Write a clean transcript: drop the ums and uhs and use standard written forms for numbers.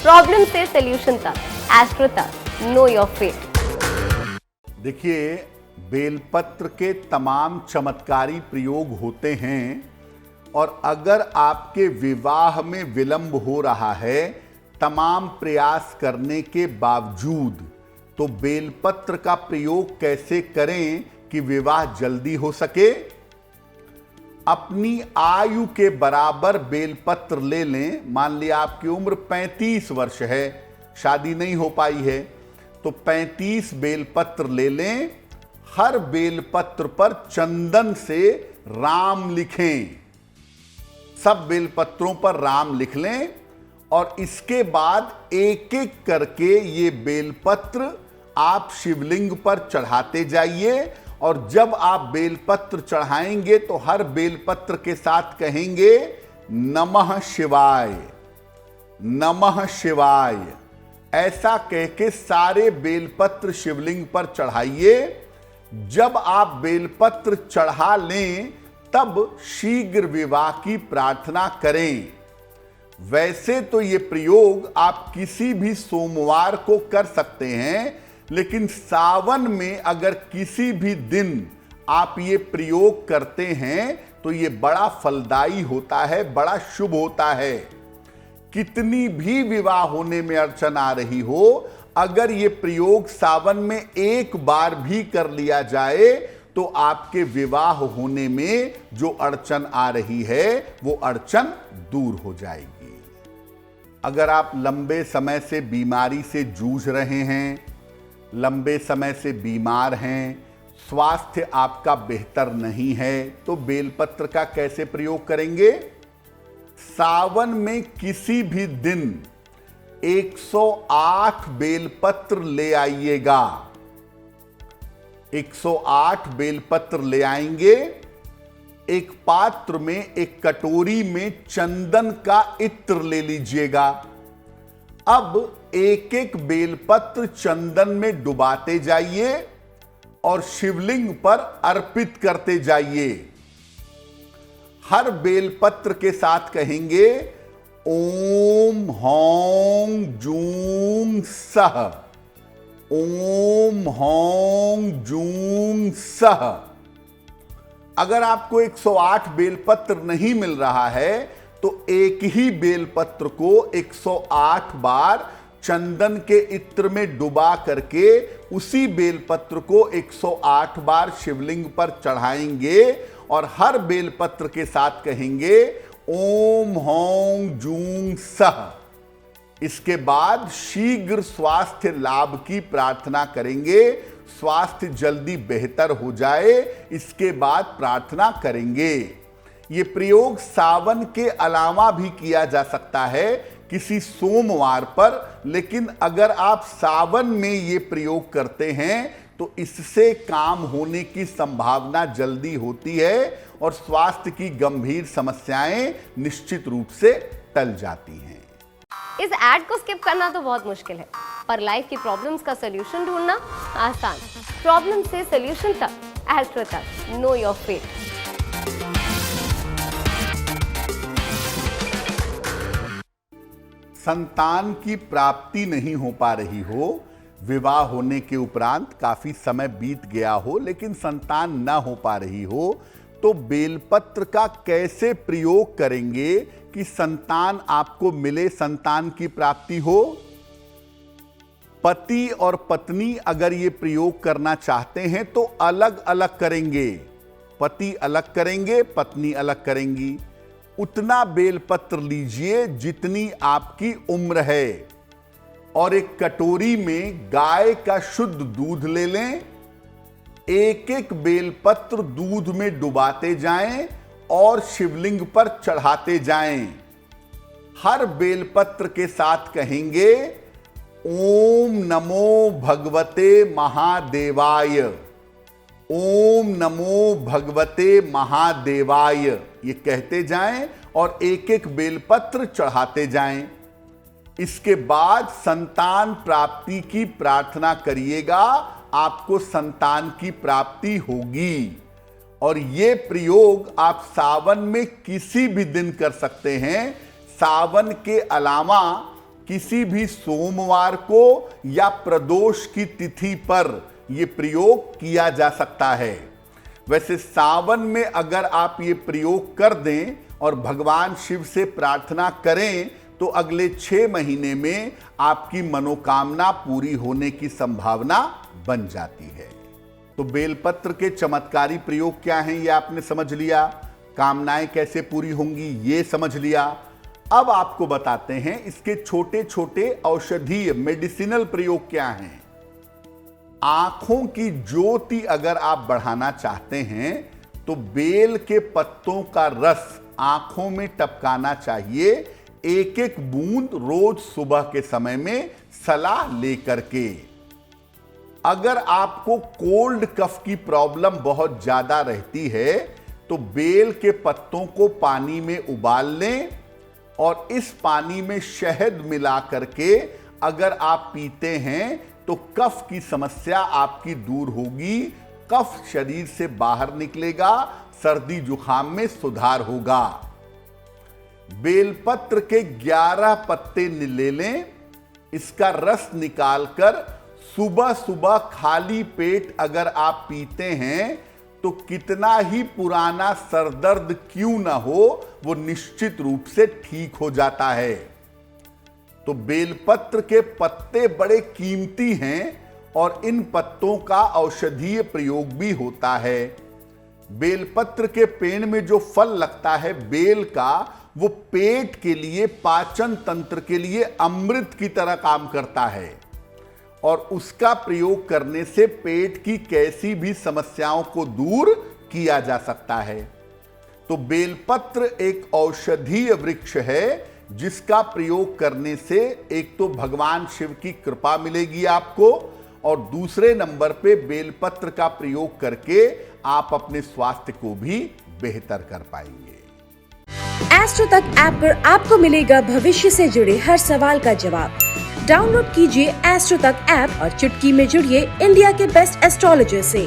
Problem से solution तक, astro तक, नो योर फेट। देखिए, बेलपत्र के तमाम चमत्कारी प्रयोग होते हैं और अगर आपके विवाह में विलंब हो रहा है तमाम प्रयास करने के बावजूद, तो बेलपत्र का प्रयोग कैसे करें कि विवाह जल्दी हो सके। अपनी आयु के बराबर बेलपत्र ले लें। मान लिया आपकी उम्र 35 वर्ष है, शादी नहीं हो पाई है, तो 35 बेलपत्र ले लें। हर बेलपत्र पर चंदन से राम लिखें। सब बेलपत्रों पर राम लिख लें और इसके बाद एक एक करके ये बेलपत्र आप शिवलिंग पर चढ़ाते जाइए और जब आप बेलपत्र चढ़ाएंगे तो हर बेलपत्र के साथ कहेंगे नमः शिवाय, नमः शिवाय। ऐसा कह के सारे बेलपत्र शिवलिंग पर चढ़ाइए। जब आप बेलपत्र चढ़ा लें तब शीघ्र विवाह की प्रार्थना करें। वैसे तो ये प्रयोग आप किसी भी सोमवार को कर सकते हैं, लेकिन सावन में अगर किसी भी दिन आप ये प्रयोग करते हैं तो ये बड़ा फलदायी होता है, बड़ा शुभ होता है। कितनी भी विवाह होने में अड़चन आ रही हो, अगर ये प्रयोग सावन में एक बार भी कर लिया जाए तो आपके विवाह होने में जो अड़चन आ रही है वो अड़चन दूर हो जाएगी। अगर आप लंबे समय से बीमारी से जूझ रहे हैं, लंबे समय से बीमार हैं, स्वास्थ्य आपका बेहतर नहीं है, तो बेलपत्र का कैसे प्रयोग करेंगे। सावन में किसी भी दिन 108 बेलपत्र ले आइएगा। 108 बेलपत्र ले आएंगे। एक पात्र में, एक कटोरी में चंदन का इत्र ले लीजिएगा। अब एक एक बेलपत्र चंदन में डुबाते जाइए और शिवलिंग पर अर्पित करते जाइए। हर बेलपत्र के साथ कहेंगे ओम हौं जूं सह, ओम हौं जूं सह। अगर आपको 108 बेलपत्र नहीं मिल रहा है तो एक ही बेलपत्र को 108 बार चंदन के इत्र में डुबा करके उसी बेलपत्र को 108 बार शिवलिंग पर चढ़ाएंगे और हर बेलपत्र के साथ कहेंगे ओम हौं जूं सह। इसके बाद शीघ्र स्वास्थ्य लाभ की प्रार्थना करेंगे। स्वास्थ्य जल्दी बेहतर हो जाए, इसके बाद प्रार्थना करेंगे। ये प्रयोग सावन के अलावा भी किया जा सकता है किसी सोमवार पर, लेकिन अगर आप सावन में ये प्रयोग करते हैं तो इससे काम होने की संभावना जल्दी होती है और स्वास्थ्य की गंभीर समस्याएं निश्चित रूप से टल जाती हैं। इस ऐड को स्किप करना तो बहुत मुश्किल है, पर लाइफ की प्रॉब्लम्स का सॉल्यूशन ढूंढना आसान। प्रॉब्लम से सॉल्यूशन तक, एस्ट्रो तक, नो योर फेट। संतान की प्राप्ति नहीं हो पा रही हो, विवाह होने के उपरांत काफी समय बीत गया हो लेकिन संतान ना हो पा रही हो, तो बेलपत्र का कैसे प्रयोग करेंगे कि संतान आपको मिले, संतान की प्राप्ति हो। पति और पत्नी अगर ये प्रयोग करना चाहते हैं तो अलग अलग करेंगे। पति अलग करेंगे, पत्नी अलग करेंगी। उतना बेलपत्र लीजिए जितनी आपकी उम्र है और एक कटोरी में गाय का शुद्ध दूध ले लें। एक एक बेलपत्र दूध में डुबाते जाएं और शिवलिंग पर चढ़ाते जाएं। हर बेलपत्र के साथ कहेंगे ओम नमो भगवते महादेवाय, ओम नमो भगवते महादेवाय। ये कहते जाएं और एक एक बेलपत्र चढ़ाते जाएं। इसके बाद संतान प्राप्ति की प्रार्थना करिएगा, आपको संतान की प्राप्ति होगी। और ये प्रयोग आप सावन में किसी भी दिन कर सकते हैं। सावन के अलावा किसी भी सोमवार को या प्रदोष की तिथि पर यह प्रयोग किया जा सकता है। वैसे सावन में अगर आप ये प्रयोग कर दें और भगवान शिव से प्रार्थना करें तो अगले 6 महीने में आपकी मनोकामना पूरी होने की संभावना बन जाती है। तो बेलपत्र के चमत्कारी प्रयोग क्या हैं ये आपने समझ लिया, कामनाएं कैसे पूरी होंगी ये समझ लिया। अब आपको बताते हैं इसके छोटे छोटे औषधीय मेडिसिनल प्रयोग क्या हैं। आंखों की ज्योति अगर आप बढ़ाना चाहते हैं तो बेल के पत्तों का रस आंखों में टपकाना चाहिए, एक एक बूंद रोज सुबह के समय में सलाह लेकर के। अगर आपको कोल्ड कफ की प्रॉब्लम बहुत ज्यादा रहती है तो बेल के पत्तों को पानी में उबाल लें और इस पानी में शहद मिला करके अगर आप पीते हैं तो कफ की समस्या आपकी दूर होगी, कफ शरीर से बाहर निकलेगा, सर्दी जुकाम में सुधार होगा। बेलपत्र के 11 पत्ते ले लें, इसका रस निकालकर सुबह सुबह खाली पेट अगर आप पीते हैं तो कितना ही पुराना सरदर्द क्यों ना हो वो निश्चित रूप से ठीक हो जाता है। तो बेलपत्र के पत्ते बड़े कीमती हैं और इन पत्तों का औषधीय प्रयोग भी होता है। बेलपत्र के पेड़ में जो फल लगता है बेल का, वो पेट के लिए, पाचन तंत्र के लिए अमृत की तरह काम करता है और उसका प्रयोग करने से पेट की कैसी भी समस्याओं को दूर किया जा सकता है। तो बेलपत्र एक औषधीय वृक्ष है जिसका प्रयोग करने से एक तो भगवान शिव की कृपा मिलेगी आपको और दूसरे नंबर पे बेलपत्र का प्रयोग करके आप अपने स्वास्थ्य को भी बेहतर कर पाएंगे। एस्ट्रो तक ऐप पर आपको मिलेगा भविष्य से जुड़े हर सवाल का जवाब। डाउनलोड कीजिए एस्ट्रो तक ऐप और चुटकी में जुड़िए इंडिया के बेस्ट एस्ट्रोलॉजर से।